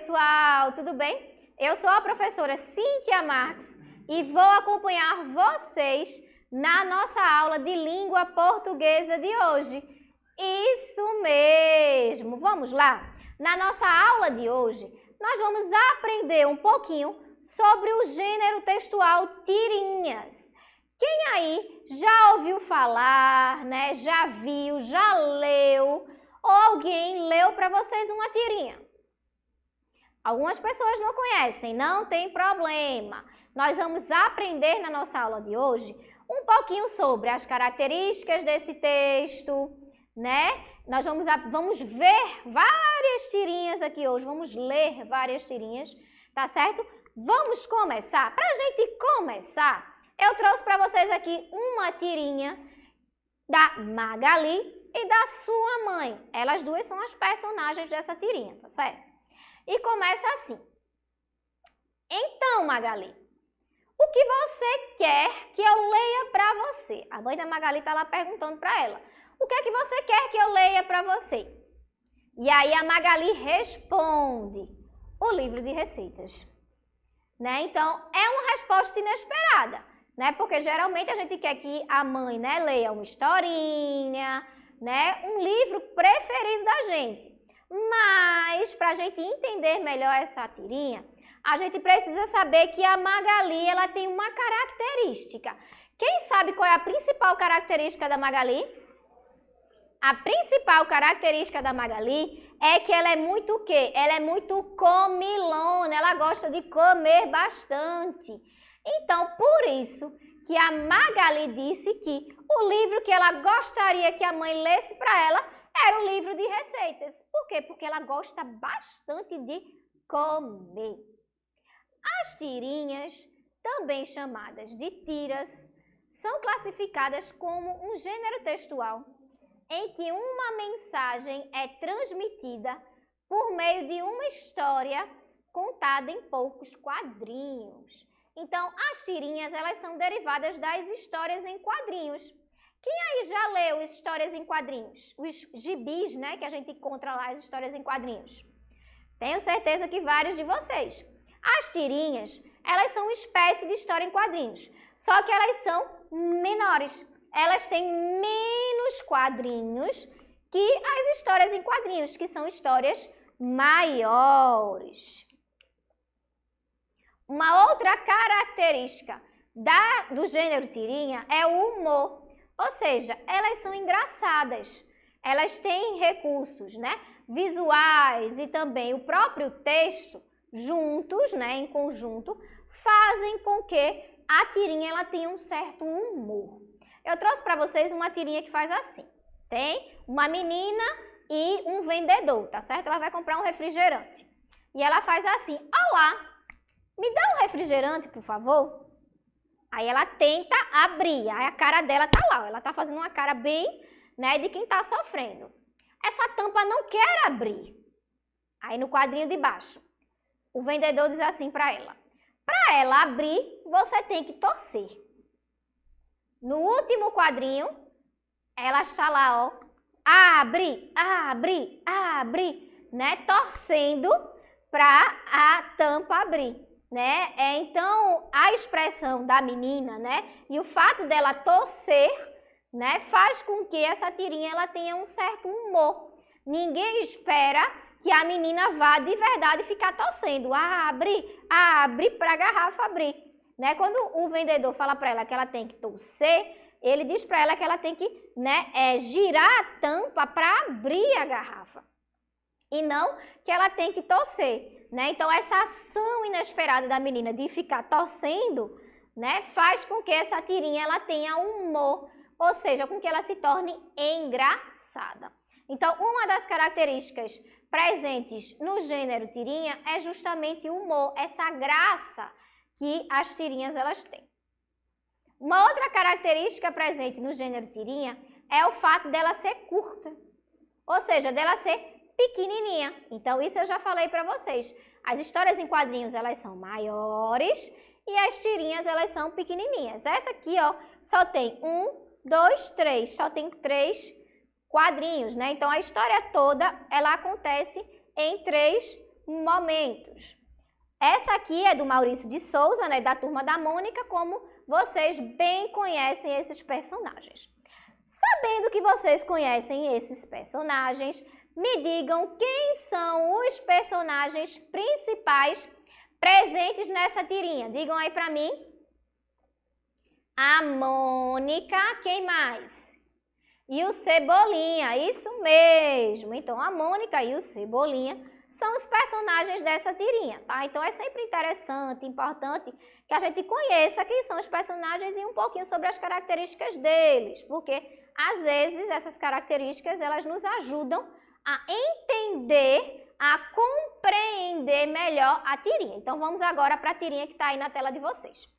pessoal, tudo bem? Eu sou a professora Cíntia Marques e vou acompanhar vocês na nossa aula de língua portuguesa de hoje. Isso mesmo! Vamos lá? Na nossa aula de hoje, nós vamos aprender um pouquinho sobre o gênero textual tirinhas. Quem aí já ouviu falar, né? Já viu, já leu, ou alguém leu para vocês uma tirinha? Algumas pessoas não conhecem, não tem problema. Nós vamos aprender na nossa aula de hoje um pouquinho sobre as características desse texto, né? Nós vamos ver várias tirinhas aqui hoje, vamos ler várias tirinhas, tá certo? Vamos começar. Para a gente começar, eu trouxe para vocês aqui uma tirinha da Magali e da sua mãe. Elas duas são as personagens dessa tirinha, tá certo? E começa assim. Então, Magali, o que você quer que eu leia para você? A mãe da Magali está lá perguntando para ela. O que é que você quer que eu leia para você? E aí a Magali responde, o livro de receitas. Né? Então, é uma resposta inesperada, né? Porque geralmente a gente quer que a mãe, né, leia uma historinha, né, um livro preferido da gente. Mas, para a gente entender melhor essa tirinha, a gente precisa saber que a Magali ela tem uma característica. Quem sabe qual é a principal característica da Magali? A principal característica da Magali é que ela é muito o quê? Ela é muito comilona, ela gosta de comer bastante. Então, por isso que a Magali disse que o livro que ela gostaria que a mãe lesse para ela era o livro de receitas. Por quê? Porque ela gosta bastante de comer. As tirinhas, também chamadas de tiras, são classificadas como um gênero textual em que uma mensagem é transmitida por meio de uma história contada em poucos quadrinhos. Então, as tirinhas, elas são derivadas das histórias em quadrinhos. Quem aí já leu histórias em quadrinhos? Os gibis, né, que a gente encontra lá, as histórias em quadrinhos. Tenho certeza que vários de vocês. As tirinhas, elas são uma espécie de história em quadrinhos, só que elas são menores. Elas têm menos quadrinhos que as histórias em quadrinhos, que são histórias maiores. Uma outra característica do gênero tirinha é o humor. Ou seja, elas são engraçadas, elas têm recursos, né, visuais e também o próprio texto, juntos, né, em conjunto, fazem com que a tirinha ela tenha um certo humor. Eu trouxe para vocês uma tirinha que faz assim. Tem uma menina e um vendedor, tá certo? Ela vai comprar um refrigerante. E ela faz assim, olá, me dá um refrigerante, por favor? Aí ela tenta abrir, aí a cara dela tá lá, ela tá fazendo uma cara bem, né, de quem tá sofrendo. Essa tampa não quer abrir. Aí no quadrinho de baixo, o vendedor diz assim para ela abrir, você tem que torcer. No último quadrinho, ela está lá, ó, abre, abre, abre, né, torcendo para a tampa abrir. Né? Então, a expressão da menina, né, e o fato dela torcer, né, faz com que essa tirinha ela tenha um certo humor. Ninguém espera que a menina vá de verdade ficar torcendo. Abre para a garrafa abrir. Né? Quando o vendedor fala para ela que ela tem que torcer, ele diz para ela que ela tem que, né, girar a tampa para abrir a garrafa. E não que ela tem que torcer. Né? Então, essa ação inesperada da menina de ficar torcendo, né, faz com que essa tirinha ela tenha humor, ou seja, com que ela se torne engraçada. Então, uma das características presentes no gênero tirinha é justamente o humor, essa graça que as tirinhas elas têm. Uma outra característica presente no gênero tirinha é o fato dela ser curta, ou seja, dela ser pequenininha. Então, isso eu já falei para vocês. As histórias em quadrinhos, elas são maiores e as tirinhas, elas são pequenininhas. Essa aqui, ó, só tem 1, 2, 3. Só tem 3 quadrinhos, né? Então, a história toda, ela acontece em 3 momentos. Essa aqui é do Maurício de Souza, né, da Turma da Mônica, como vocês bem conhecem esses personagens. Sabendo que vocês conhecem esses personagens, me digam quem são os personagens principais presentes nessa tirinha. Digam aí pra mim. A Mônica, quem mais? E o Cebolinha, isso mesmo. Então, a Mônica e o Cebolinha são os personagens dessa tirinha, tá? Então, é sempre interessante, importante que a gente conheça quem são os personagens e um pouquinho sobre as características deles, porque, às vezes, essas características, elas nos ajudam a entender, a compreender melhor a tirinha. Então, vamos agora para a tirinha que está aí na tela de vocês.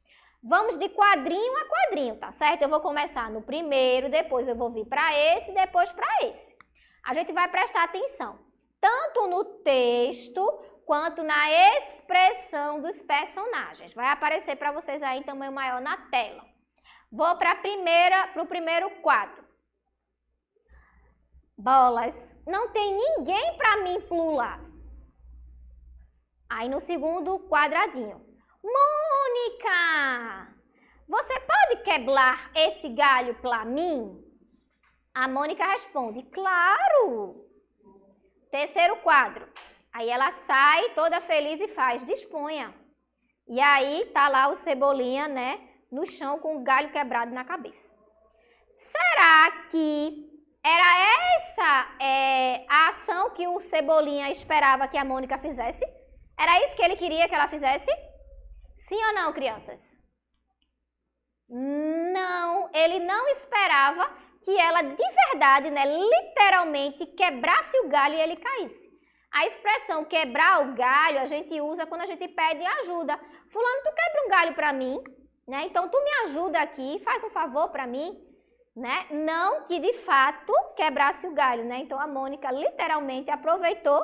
Vamos de quadrinho a quadrinho, tá certo? Eu vou começar no primeiro, depois eu vou vir para esse, depois para esse. A gente vai prestar atenção tanto no texto quanto na expressão dos personagens. Vai aparecer para vocês aí em tamanho maior na tela. Vou para o primeiro quadro. Bolas, não tem ninguém para mim pular. Aí no segundo quadradinho. Mônica, você pode quebrar esse galho para mim? A Mônica responde, claro. Terceiro quadro. Aí ela sai toda feliz e faz, disponha. E aí tá lá o Cebolinha, né, no chão com o galho quebrado na cabeça. Será que era essa a ação que o Cebolinha esperava que a Mônica fizesse? Era isso que ele queria que ela fizesse? Sim ou não, crianças? Não, ele não esperava que ela de verdade, né, literalmente quebrasse o galho e ele caísse. A expressão quebrar o galho a gente usa quando a gente pede ajuda. Fulano, tu quebra um galho para mim, né? Então tu me ajuda aqui, faz um favor para mim, né? Não que de fato quebrasse o galho, né? Então a Mônica literalmente aproveitou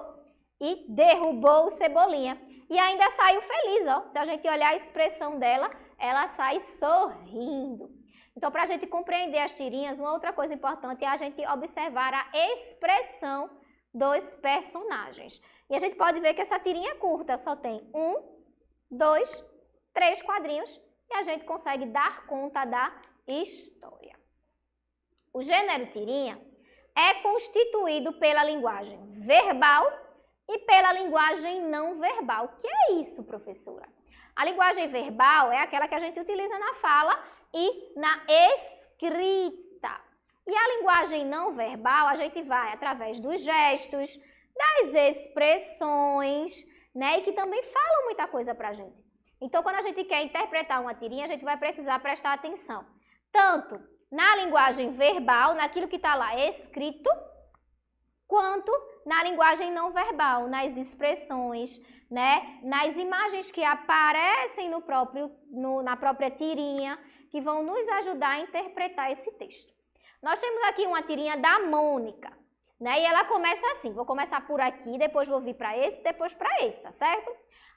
e derrubou o Cebolinha. E ainda saiu feliz, ó. Se a gente olhar a expressão dela, ela sai sorrindo. Então, para a gente compreender as tirinhas, uma outra coisa importante é a gente observar a expressão dos personagens. E a gente pode ver que essa tirinha é curta, só tem 1, 2, 3 quadrinhos e a gente consegue dar conta da história. O gênero tirinha é constituído pela linguagem verbal e pela linguagem não verbal. O que é isso, professora? A linguagem verbal é aquela que a gente utiliza na fala e na escrita. E a linguagem não verbal, a gente vai através dos gestos, das expressões, né? E que também falam muita coisa pra gente. Então, quando a gente quer interpretar uma tirinha, a gente vai precisar prestar atenção. Tanto na linguagem verbal, naquilo que está lá escrito, quanto na linguagem não verbal, nas expressões, né? Nas imagens que aparecem na própria tirinha, que vão nos ajudar a interpretar esse texto. Nós temos aqui uma tirinha da Mônica, né? E ela começa assim, vou começar por aqui, depois vou vir para esse, depois para esse, tá certo?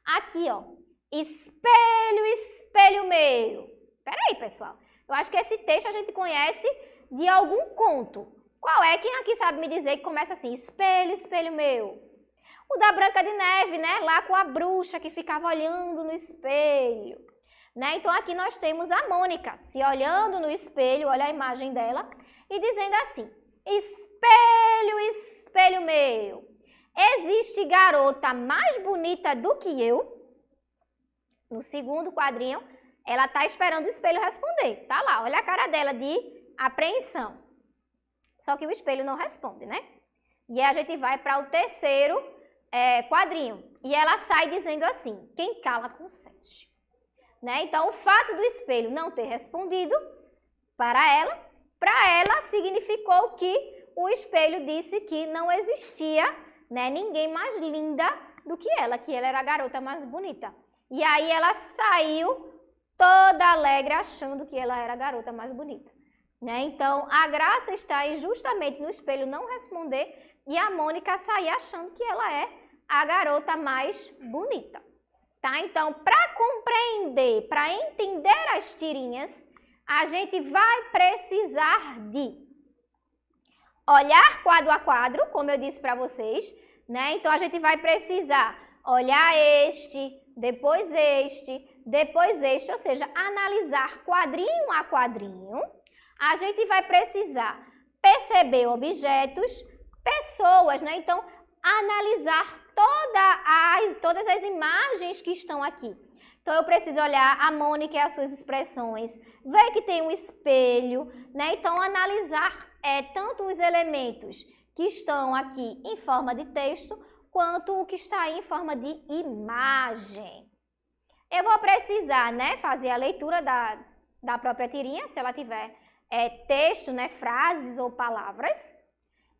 Aqui, ó, espelho, espelho meu. Peraí, pessoal, eu acho que esse texto a gente conhece de algum conto. Qual é? Quem aqui sabe me dizer que começa assim, espelho, espelho meu? O da Branca de Neve, né? Lá com a bruxa que ficava olhando no espelho. Né? Então, aqui nós temos a Mônica se olhando no espelho, olha a imagem dela, e dizendo assim, espelho, espelho meu, existe garota mais bonita do que eu? No segundo quadrinho, ela está esperando o espelho responder. Tá lá, olha a cara dela de apreensão. Só que o espelho não responde, né? E aí a gente vai para o terceiro quadrinho. E ela sai dizendo assim, quem cala consente. Né? Então, o fato do espelho não ter respondido para ela significou que o espelho disse que não existia, né, ninguém mais linda do que ela era a garota mais bonita. E aí ela saiu toda alegre achando que ela era a garota mais bonita. Né? Então, a graça está em justamente no espelho não responder e a Mônica sair achando que ela é a garota mais bonita. Tá? Então, para compreender, para entender as tirinhas, a gente vai precisar de olhar quadro a quadro, como eu disse para vocês, né? Então, a gente vai precisar olhar depois este, ou seja, analisar quadrinho a quadrinho. A gente vai precisar perceber objetos, pessoas, né? Então, analisar todas as imagens que estão aqui. Então, eu preciso olhar a Mônica e as suas expressões, ver que tem um espelho, né? Então, analisar tanto os elementos que estão aqui em forma de texto, quanto o que está aí em forma de imagem. Eu vou precisar, né, fazer a leitura da própria tirinha, se ela tiver texto, né, frases ou palavras,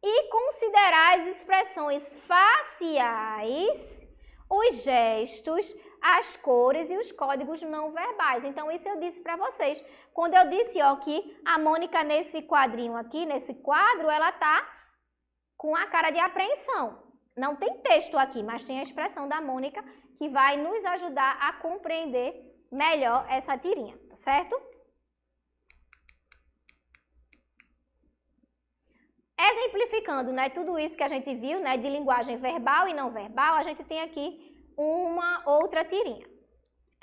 e considerar as expressões faciais, os gestos, as cores e os códigos não verbais. Então, isso eu disse para vocês. Quando eu disse que a Mônica nesse quadrinho aqui, nesse quadro, ela tá com a cara de apreensão. Não tem texto aqui, mas tem a expressão da Mônica que vai nos ajudar a compreender melhor essa tirinha, tá certo? Exemplificando, né, tudo isso que a gente viu, né, de linguagem verbal e não verbal, a gente tem aqui uma outra tirinha.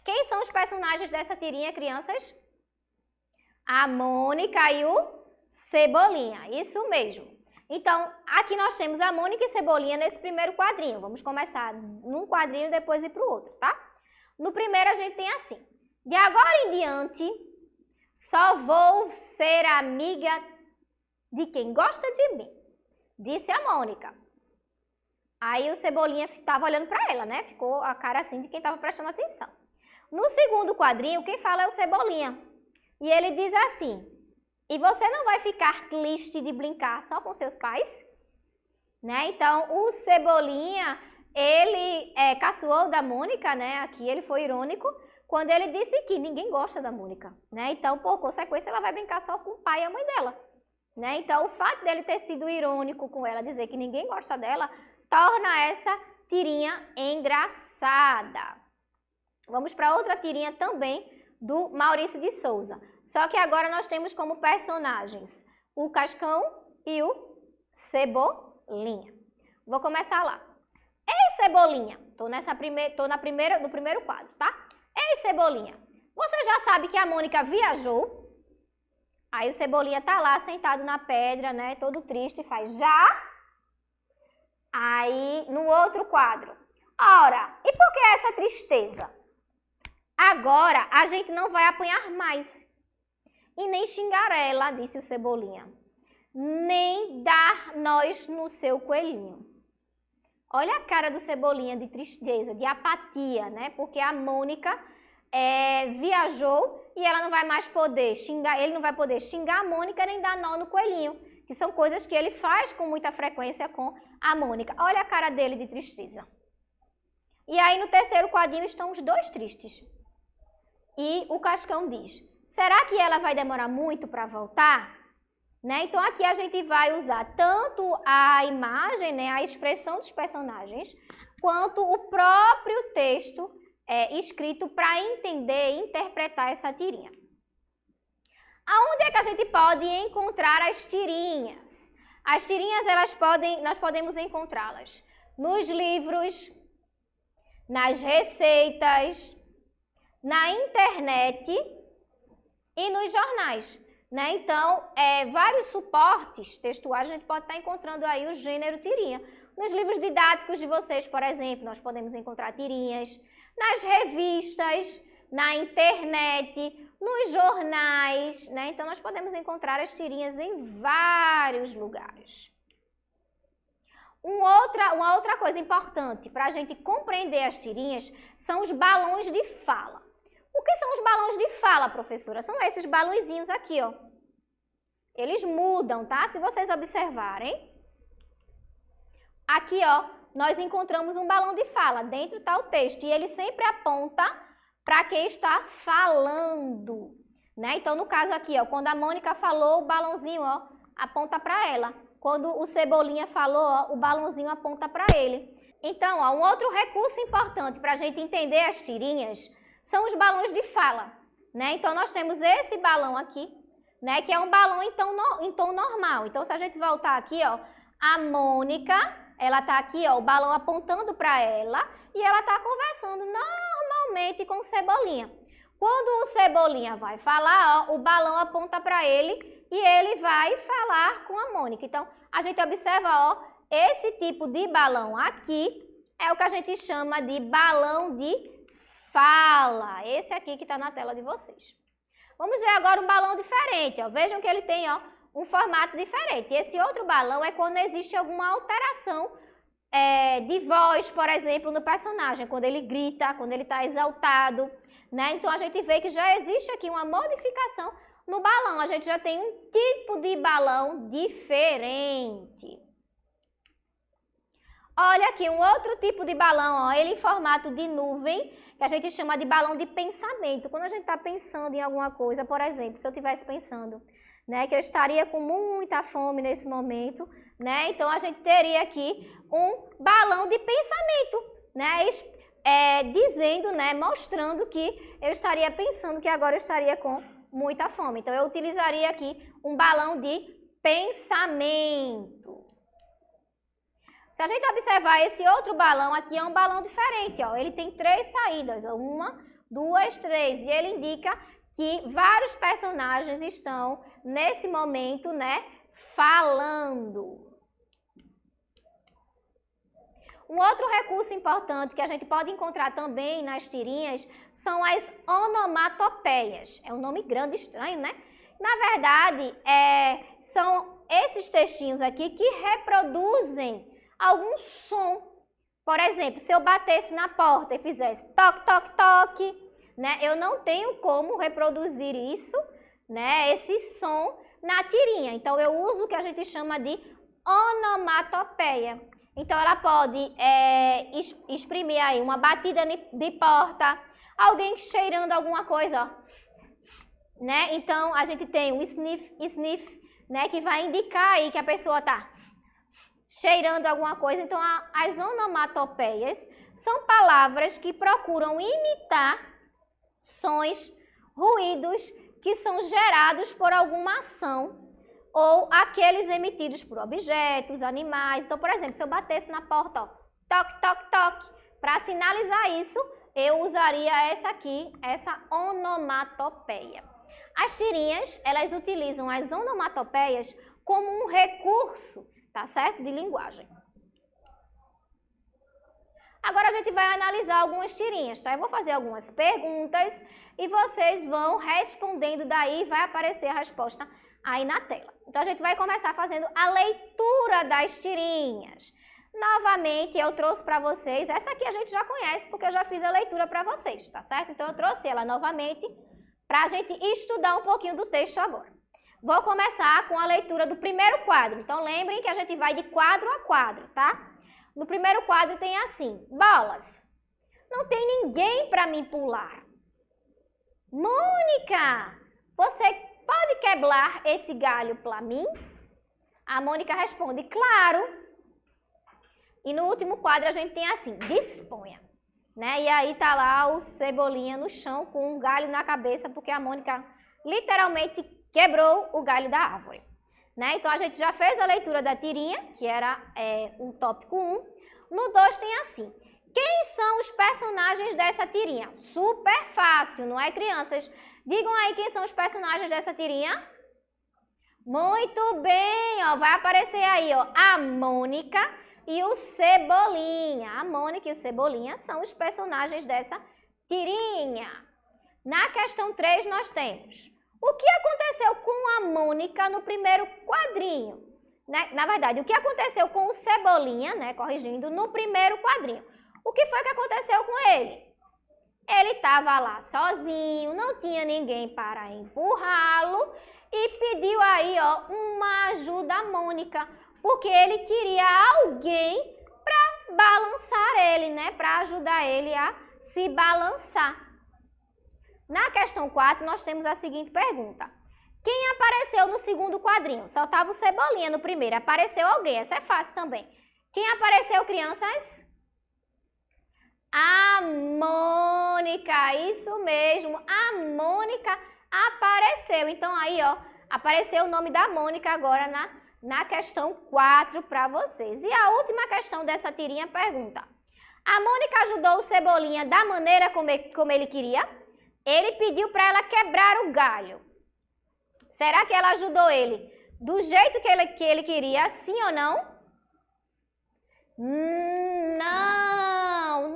Quem são os personagens dessa tirinha, crianças? A Mônica e o Cebolinha, isso mesmo. Então, aqui nós temos a Mônica e Cebolinha nesse primeiro quadrinho. Vamos começar num quadrinho e depois ir para o outro, tá? No primeiro a gente tem assim: de agora em diante, só vou ser amiga de quem gosta de mim, disse a Mônica. Aí o Cebolinha estava olhando para ela, né? Ficou a cara assim de quem estava prestando atenção. No segundo quadrinho, quem fala é o Cebolinha. E ele diz assim: e você não vai ficar triste de brincar só com seus pais? Né? Então, o Cebolinha, ele caçoou da Mônica, né? Aqui ele foi irônico, quando ele disse que ninguém gosta da Mônica, né? Então, por consequência, ela vai brincar só com o pai e a mãe dela, né? Então, o fato dele ter sido irônico com ela, dizer que ninguém gosta dela, torna essa tirinha engraçada. Vamos para outra tirinha também do Maurício de Souza. Só que agora nós temos como personagens o Cascão e o Cebolinha. Vou começar lá. Ei, Cebolinha! No primeiro quadro, tá? Ei, Cebolinha! Você já sabe que a Mônica viajou? Aí o Cebolinha tá lá sentado na pedra, né? Todo triste, faz já. Aí, no outro quadro. Ora, e por que essa tristeza? Agora a gente não vai apanhar mais. E nem xingar ela, disse o Cebolinha. Nem dar nós no seu coelhinho. Olha a cara do Cebolinha de tristeza, de apatia, né? Porque a Mônica viajou e ela não vai mais poder xingar, ele não vai poder xingar a Mônica nem dar nó no coelhinho, que são coisas que ele faz com muita frequência com a Mônica. Olha a cara dele de tristeza. E aí no terceiro quadrinho estão os dois tristes. E o Cascão diz: será que ela vai demorar muito para voltar? Né? Então aqui a gente vai usar tanto a imagem, né, a expressão dos personagens, quanto o próprio texto escrito para entender e interpretar essa tirinha. Aonde é que a gente pode encontrar as tirinhas? As tirinhas nós podemos encontrá-las nos livros, nas receitas, na internet e nos jornais, né? Então, vários suportes textuais a gente pode estar encontrando aí o gênero tirinha. Nos livros didáticos de vocês, por exemplo, nós podemos encontrar tirinhas, nas revistas, na internet, nos jornais, né? Então, nós podemos encontrar as tirinhas em vários lugares. Uma outra coisa importante para a gente compreender as tirinhas são os balões de fala. O que são os balões de fala, professora? São esses balõezinhos aqui, ó. Eles mudam, tá? Se vocês observarem, aqui, ó, nós encontramos um balão de fala. Dentro está o texto e ele sempre aponta para quem está falando, né? Então, no caso aqui, ó, quando a Mônica falou, o balãozinho, ó, aponta para ela. Quando o Cebolinha falou, ó, o balãozinho aponta para ele. Então, ó, um outro recurso importante para a gente entender as tirinhas são os balões de fala, né? Então, nós temos esse balão aqui, né, que é um balão em tom normal. Então, se a gente voltar aqui, ó, a Mônica ela tá aqui, ó, o balão apontando para ela e ela tá conversando normalmente com o Cebolinha. Quando o Cebolinha vai falar, ó, o balão aponta para ele e ele vai falar com a Mônica. Então, a gente observa, ó, esse tipo de balão aqui é o que a gente chama de balão de fala. Esse aqui que está na tela de vocês. Vamos ver agora um balão diferente, ó. Vejam que ele tem, ó, um formato diferente. Esse outro balão é quando existe alguma alteração de voz, por exemplo, no personagem, quando ele grita, quando ele está exaltado, né? Então, a gente vê que já existe aqui uma modificação no balão. A gente já tem um tipo de balão diferente. Olha aqui, um outro tipo de balão, ó, ele em formato de nuvem, que a gente chama de balão de pensamento. Quando a gente está pensando em alguma coisa, por exemplo, se eu estivesse pensando, né, que eu estaria com muita fome nesse momento, né, então a gente teria aqui um balão de pensamento, né, dizendo, né, mostrando que eu estaria pensando que agora eu estaria com muita fome. Então, eu utilizaria aqui um balão de pensamento. Se a gente observar esse outro balão aqui, é um balão diferente, ó. Ele tem 3 saídas, ó, 1, 2, 3, e ele indica que vários personagens estão, nesse momento, né, falando. Um outro recurso importante que a gente pode encontrar também nas tirinhas são as onomatopeias. É um nome grande e estranho, né? Na verdade, são esses textinhos aqui que reproduzem algum som. Por exemplo, se eu batesse na porta e fizesse toque, toque, toque, né? Eu não tenho como reproduzir isso, né? Esse som na tirinha. Então, eu uso o que a gente chama de onomatopeia. Então, ela pode exprimir aí uma batida de porta, alguém cheirando alguma coisa, ó, né? Então, a gente tem o sniff, sniff, né? Que vai indicar aí que a pessoa tá cheirando alguma coisa. Então, as onomatopeias são palavras que procuram imitar sons, ruídos que são gerados por alguma ação ou aqueles emitidos por objetos, animais. Então, por exemplo, se eu batesse na porta, ó, toque, toque, toque, para sinalizar isso, eu usaria essa onomatopeia. As tirinhas, elas utilizam as onomatopeias como um recurso, tá certo? De linguagem. Agora a gente vai analisar algumas tirinhas, tá? Eu vou fazer algumas perguntas e vocês vão respondendo, daí vai aparecer a resposta aí na tela. Então, a gente vai começar fazendo a leitura das tirinhas. Novamente, eu trouxe para vocês, essa aqui a gente já conhece porque eu já fiz a leitura para vocês, tá certo? Então, eu trouxe ela novamente para a gente estudar um pouquinho do texto agora. Vou começar com a leitura do primeiro quadro. Então, lembrem que a gente vai de quadro a quadro, tá? No primeiro quadro tem assim, bolas. Não tem ninguém para me pular. Mônica, você pode quebrar esse galho para mim? A Mônica responde, claro. E no último quadro a gente tem assim, disponha. Né? E aí tá lá o Cebolinha no chão com um galho na cabeça, porque a Mônica literalmente quebrou o galho da árvore. Né? Então a gente já fez a leitura da tirinha, que era o tópico 1. No 2 tem assim, quem são os personagens dessa tirinha? Super fácil, não é, crianças? Digam aí quem são os personagens dessa tirinha. Muito bem, ó, vai aparecer aí, ó, a Mônica e o Cebolinha. A Mônica e o Cebolinha são os personagens dessa tirinha. Na questão 3 nós temos, o que aconteceu com a Mônica no primeiro quadrinho? Né? Na verdade, o que aconteceu com o Cebolinha, né, corrigindo, no primeiro quadrinho? O que foi que aconteceu com ele? Ele estava lá sozinho, não tinha ninguém para empurrá-lo e pediu aí, ó, uma ajuda à Mônica, porque ele queria alguém para balançar ele, né, para ajudar ele a se balançar. Na questão 4, nós temos a seguinte pergunta. Quem apareceu no segundo quadrinho? Só estava o Cebolinha no primeiro. Apareceu alguém, essa é fácil também. Quem apareceu, crianças? A Mônica, isso mesmo, a Mônica apareceu. Então aí, ó, apareceu o nome da Mônica agora na questão 4 para vocês. E a última questão dessa tirinha pergunta: a Mônica ajudou o Cebolinha da maneira como ele queria? Ele pediu para ela quebrar o galho. Será que ela ajudou ele do jeito que ele queria, sim ou não?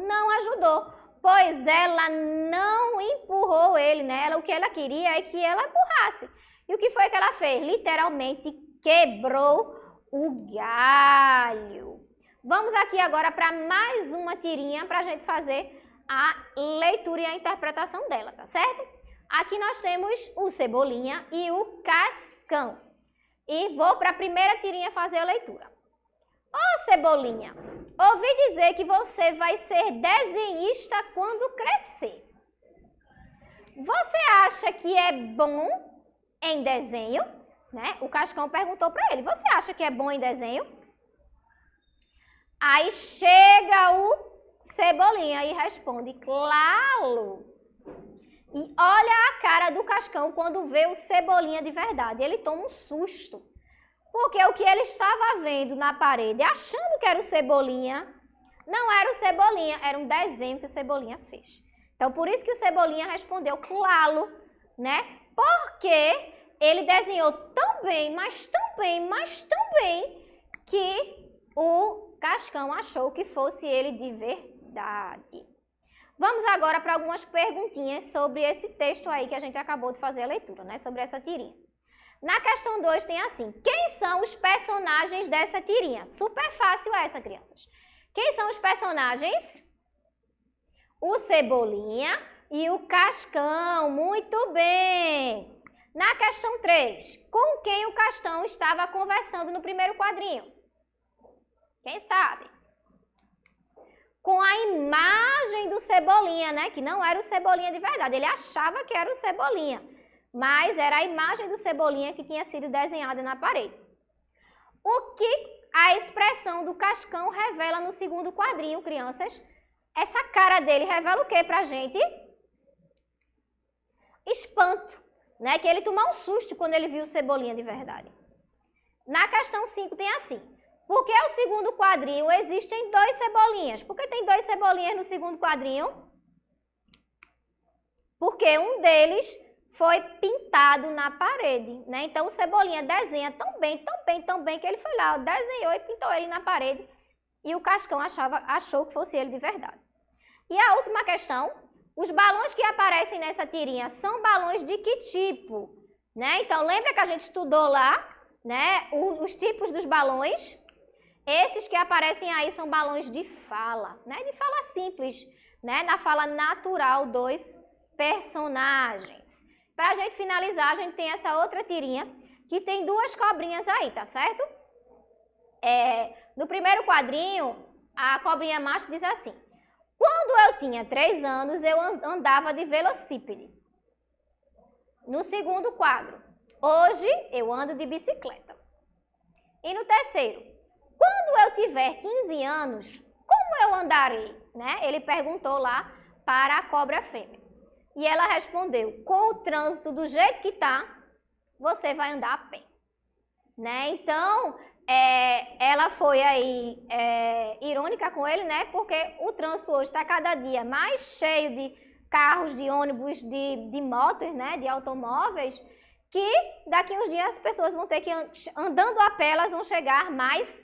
Não ajudou, pois ela não empurrou ele, né? O que ela queria é que ela empurrasse. E o que foi que ela fez? Literalmente quebrou o galho. Vamos aqui agora para mais uma tirinha para a gente fazer a leitura e a interpretação dela, tá certo? Aqui nós temos o Cebolinha e o Cascão. E vou para a primeira tirinha fazer a leitura. Ô Cebolinha, ouvi dizer que você vai ser desenhista quando crescer. Você acha que é bom em desenho? Né? O Cascão perguntou para ele, você acha que é bom em desenho? Aí chega o Cebolinha e responde, claro. E olha a cara do Cascão quando vê o Cebolinha de verdade. Ele toma um susto. Porque o que ele estava vendo na parede, achando que era o Cebolinha, não era o Cebolinha, era um desenho que o Cebolinha fez. Então, por isso que o Cebolinha respondeu claro, né? Porque ele desenhou tão bem, mas tão bem, que o Cascão achou que fosse ele de verdade. Vamos agora para algumas perguntinhas sobre esse texto aí que a gente acabou de fazer a leitura, né? Sobre essa tirinha. Na questão 2 tem assim, quem são os personagens dessa tirinha? Super fácil essa, crianças. Quem são os personagens? O Cebolinha e o Cascão, muito bem. Na questão 3, com quem o Cascão estava conversando no primeiro quadrinho? Quem sabe? Com a imagem do Cebolinha, né? Que não era o Cebolinha de verdade. Ele achava que era o Cebolinha, mas era a imagem do Cebolinha que tinha sido desenhada na parede. O que a expressão do Cascão revela no segundo quadrinho, crianças? Essa cara dele revela o que pra gente? Espanto, né? Que ele tomou um susto quando ele viu o Cebolinha de verdade. Na questão 5 tem assim. Por que o segundo quadrinho existem 2 Cebolinhas? Por que tem 2 Cebolinhas no segundo quadrinho? Porque um deles foi pintado na parede, né? Então o Cebolinha desenha tão bem que ele foi lá, desenhou e pintou ele na parede e o Cascão achou que fosse ele de verdade. E a última questão, os balões que aparecem nessa tirinha são balões de que tipo? Né? Então lembra que a gente estudou lá, né, os tipos dos balões? Esses que aparecem aí são balões de fala, né? De fala simples, né? Na fala natural dos personagens. Para a gente finalizar, a gente tem essa outra tirinha que tem 2 cobrinhas aí, tá certo? No primeiro quadrinho, a cobrinha macho diz assim: quando eu tinha 3 anos, eu andava de velocípede. No segundo quadro, hoje eu ando de bicicleta. E no terceiro, quando eu tiver 15 anos, como eu andarei? Né? Ele perguntou lá para a cobra fêmea. E ela respondeu, com o trânsito do jeito que está, você vai andar a pé. Né? Então, ela foi aí irônica com ele, né? Porque o trânsito hoje está cada dia mais cheio de carros, de ônibus, de motos, né? De automóveis, que daqui uns dias as pessoas vão ter que, andando a pé, elas vão chegar mais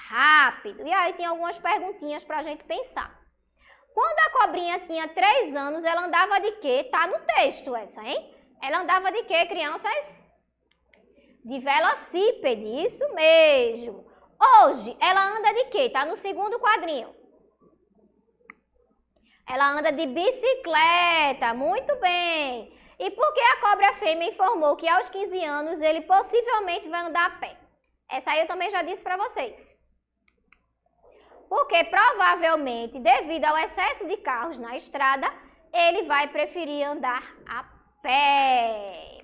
rápido. E aí tem algumas perguntinhas para a gente pensar. Quando a cobrinha tinha 3 anos, ela andava de quê? Tá no texto essa, hein? Ela andava de quê, crianças? De velocípede, isso mesmo. Hoje, ela anda de quê? Tá no segundo quadrinho. Ela anda de bicicleta, muito bem. E por que a cobra fêmea informou que aos 15 anos ele possivelmente vai andar a pé? Essa aí eu também já disse para vocês. Porque provavelmente, devido ao excesso de carros na estrada, ele vai preferir andar a pé.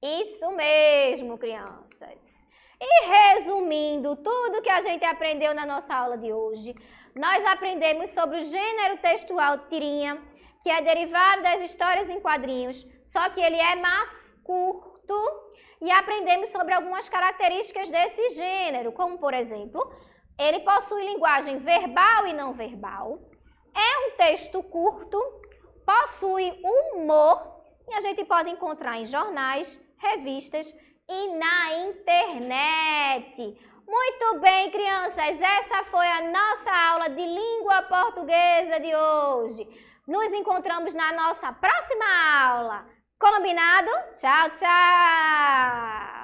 Isso mesmo, crianças. E resumindo tudo que a gente aprendeu na nossa aula de hoje, nós aprendemos sobre o gênero textual tirinha, que é derivado das histórias em quadrinhos, só que ele é mais curto e aprendemos sobre algumas características desse gênero, como, por exemplo, ele possui linguagem verbal e não verbal, é um texto curto, possui humor e a gente pode encontrar em jornais, revistas e na internet. Muito bem, crianças, essa foi a nossa aula de língua portuguesa de hoje. Nos encontramos na nossa próxima aula. Combinado? Tchau, tchau!